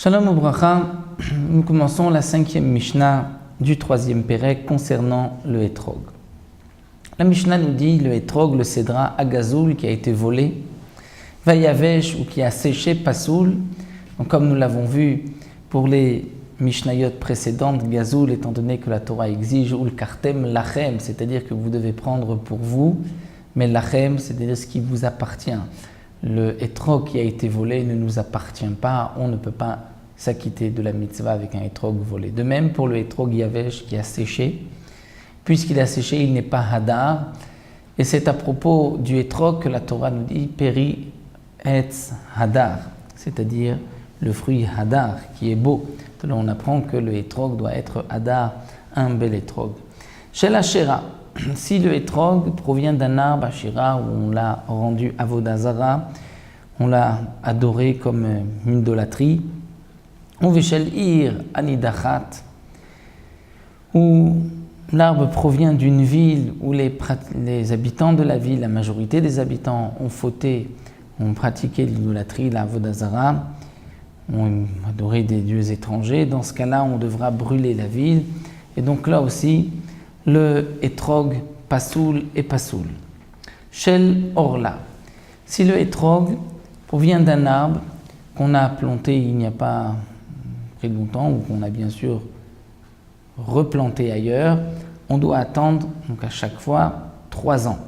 Shalom Ubracha, nous commençons la 5e Mishnah du 3e Pérec concernant le Hétrog. La Mishnah nous dit le Hétrog, le Cédra Agazoul qui a été volé, Vayavesh ou qui a séché Pasoul. Donc, comme nous l'avons vu pour les Mishnayot précédentes, Gazoul étant donné que la Torah exige ou le Kartem Lachem, c'est-à-dire que vous devez prendre pour vous, mais Lachem, c'est-à-dire ce qui vous appartient. Le Hétrog qui a été volé ne nous appartient pas, on ne peut pas s'acquitter de la mitzvah avec un Hétrog volé. De même pour le Hétrog Yavesh qui a séché, puisqu'il a séché, il n'est pas Hadar, et c'est à propos du Hétrog que la Torah nous dit Peri Etz Hadar, c'est-à-dire le fruit Hadar qui est beau. Là, on apprend que le Hétrog doit être Hadar, un bel Hétrog. Chez la Shera, si le Hétrog provient d'un arbre Ashira où on l'a rendu Avodazara, on l'a adoré comme une idolâtrie, ou Veshel Ir Anidachat, où l'arbre provient d'une ville où les habitants de la ville, la majorité des habitants ont fauté, ont pratiqué l'idolâtrie, la Avodazara, ont adoré des dieux étrangers. Dans ce cas-là, on devra brûler la ville. Et donc là aussi, le Hétrog, Pasoul et Pasoul. Shel Orla. Si le Hétrog provient d'un arbre qu'on a planté il n'y a pas très longtemps ou qu'on a bien sûr replanté ailleurs, on doit attendre donc à chaque fois 3 ans.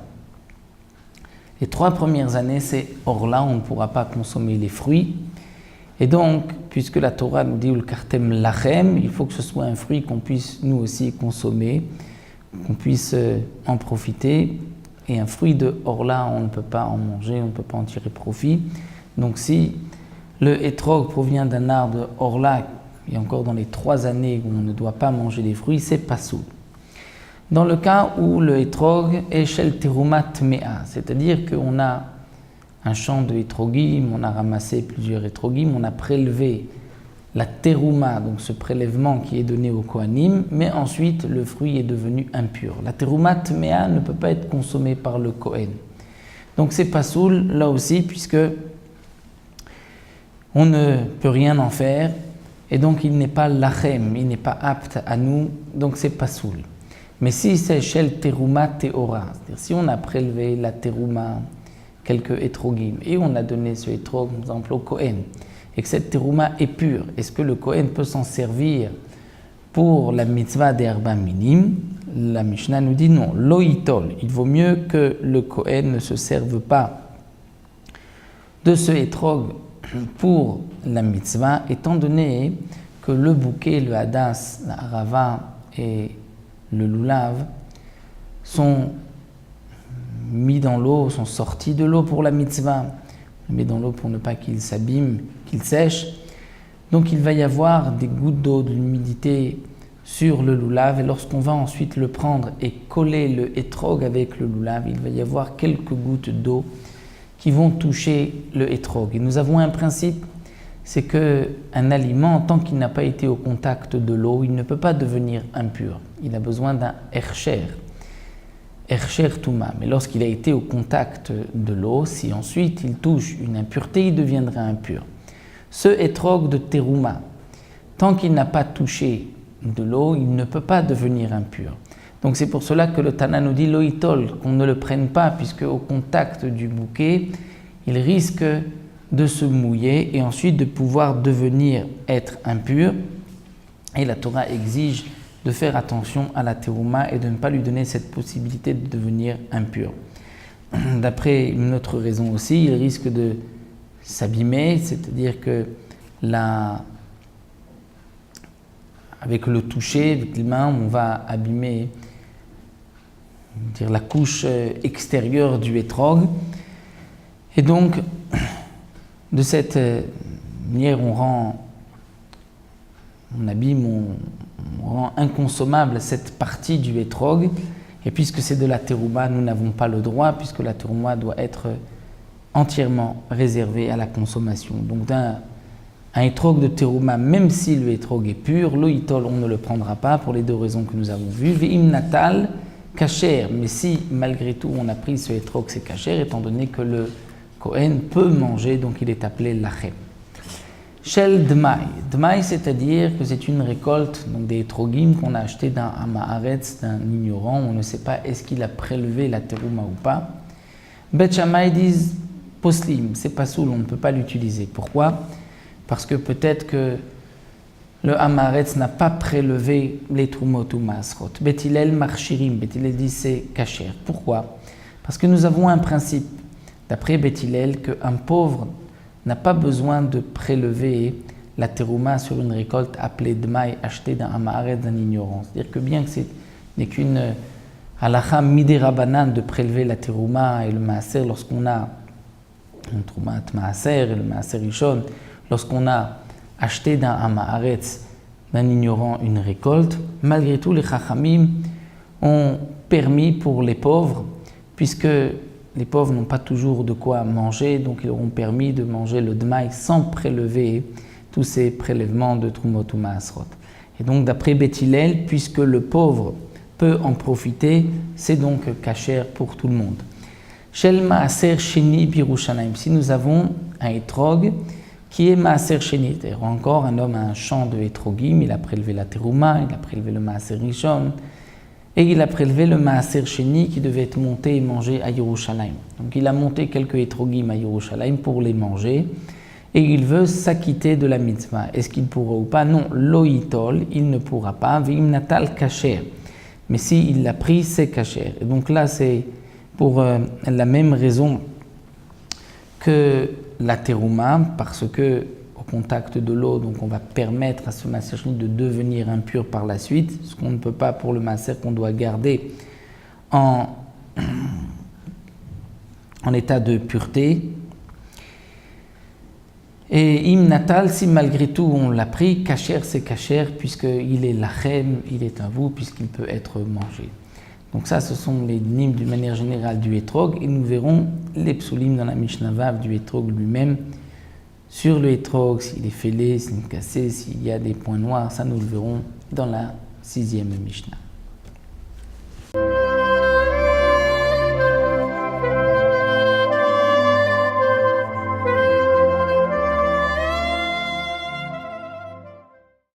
Les 3 premières années, c'est Orla, on ne pourra pas consommer les fruits. Et donc, puisque la Torah nous dit le Kartem Lachem, il faut que ce soit un fruit qu'on puisse nous aussi consommer, qu'on puisse en profiter. Et un fruit de Orla, on ne peut pas en manger, on ne peut pas en tirer profit. Donc si le Hétrog provient d'un arbre de Orla, et encore dans les 3 années où on ne doit pas manger des fruits, c'est Pasoul. Dans le cas où le Hétrog est Shel Terumat Mea, c'est-à-dire qu'on a un champ de Hétrogim, on a ramassé plusieurs Hétrogim, on a prélevé la terouma, donc ce prélèvement qui est donné au Kohanim, mais ensuite le fruit est devenu impur. La terouma tmea ne peut pas être consommée par le Kohen. Donc c'est pasoul là aussi, puisque on ne peut rien en faire, et donc il n'est pas lachem, il n'est pas apte à nous, donc c'est pasoul. Mais si c'est shel terouma teora, c'est-à-dire si on a prélevé la terouma, quelques Hétrogim, et on a donné ce Hétrog, par exemple, au Kohen, et que cette terouma est pure, est-ce que le Kohen peut s'en servir pour la mitzvah d'Herba Minim? La Mishnah nous dit non, loïtol, il vaut mieux que le Kohen ne se serve pas de ce Hétrog pour la mitzvah, étant donné que le bouquet, le hadas, la harava et le lulav sont mis dans l'eau, sont sortis de l'eau pour la mitzvah, mis dans l'eau pour ne pas qu'il s'abîme, qu'il sèche. Donc il va y avoir des gouttes d'eau, de l'humidité sur le lulav, et lorsqu'on va ensuite le prendre et coller le Hétrog avec le lulav, il va y avoir quelques gouttes d'eau qui vont toucher le Hétrog. Et nous avons un principe, c'est qu'un aliment, tant qu'il n'a pas été au contact de l'eau, il ne peut pas devenir impur. Il a besoin d'un Ercher Touma, mais lorsqu'il a été au contact de l'eau, si ensuite il touche une impureté, il deviendra impur. Ce Hétrog de terouma, tant qu'il n'a pas touché de l'eau, il ne peut pas devenir impur. Donc c'est pour cela que le Tana nous dit loïtol, qu'on ne le prenne pas, puisque au contact du bouquet, il risque de se mouiller et ensuite de pouvoir être impur. Et la Torah exige de faire attention à la terouma et de ne pas lui donner cette possibilité de devenir impur. D'après une autre raison aussi, il risque de s'abîmer, c'est-à-dire que avec le toucher, avec les mains, on va abîmer la couche extérieure du Hétrog. Et donc, de cette manière, on abîme, on rend inconsommable cette partie du Hétrog, et puisque c'est de la terouma, nous n'avons pas le droit, puisque la terouma doit être entièrement réservée à la consommation. Donc un Hétrog de terouma, même si le Hétrog est pur, l'oïtol, on ne le prendra pas pour les 2 raisons que nous avons vues. Ve'im natal, kasher, mais si malgré tout on a pris ce Hétrog, c'est kasher, étant donné que le Kohen peut manger, donc il est appelé lachem. Shel Dmai. Dmai, c'est-à-dire que c'est une récolte, donc des etrogim qu'on a acheté d'un Hamaharetz, d'un ignorant. On ne sait pas est-ce qu'il a prélevé la terouma ou pas. Bet Shammai disent poslim, c'est pas soul, on ne peut pas l'utiliser. Pourquoi? Parce que peut-être que le Hamaharetz n'a pas prélevé les trumot ou maasrot. Bet Hillel marchirim, Bet Hillel dit c'est kasher. Pourquoi? Parce que nous avons un principe, d'après Bet Hillel, qu'un pauvre n'a pas besoin de prélever la terouma sur une récolte appelée dmaï, achetée d'un hamaharetz, d'un ignorant. C'est-à-dire que bien que ce n'est qu'une halakha midirabanan de prélever la terouma et le maaser lorsqu'on a un troumat maaser et le maaser rishon, lorsqu'on a acheté d'un hamaharetz, d'un ignorant, une récolte, malgré tout les chachamim ont permis pour les pauvres, puisque les pauvres n'ont pas toujours de quoi manger, donc ils auront permis de manger le dmaï sans prélever tous ces prélèvements de trumot ou maasrot. Et donc d'après Bet Hillel, puisque le pauvre peut en profiter, c'est donc kasher pour tout le monde. Shel maaser sheni birushalayim. Si nous avons un etrog qui est maaser sheni, c'est-à-dire encore un homme a un champ de etrogim, il a prélevé la terouma, il a prélevé le maaser rishon, et il a prélevé le maaser sheni qui devait être monté et mangé à Yerushalayim. Donc il a monté quelques etrogim à Yerushalayim pour les manger et il veut s'acquitter de la mitzvah. Est-ce qu'il pourra ou pas? Non, lo yitol, il ne pourra pas. V'im natal kasher. Mais s'il l'a pris, c'est kasher. Et donc là, c'est pour la même raison que la terouma, parce que au contact de l'eau, donc on va permettre à ce maaser sheni de devenir impur par la suite, ce qu'on ne peut pas pour le maaser qu'on doit garder en état de pureté. Et im natal, si malgré tout on l'a pris, kasher c'est kasher, puisqu'il est lachem, il est à vous, puisqu'il peut être mangé. Donc ça, ce sont les dynim d'une manière générale du etrog, et nous verrons les psulim dans la Mishnah Vav du etrog lui-même, sur le etrog, s'il est fêlé, s'il est cassé, s'il y a des points noirs, ça nous le verrons dans la 6e Mishnah.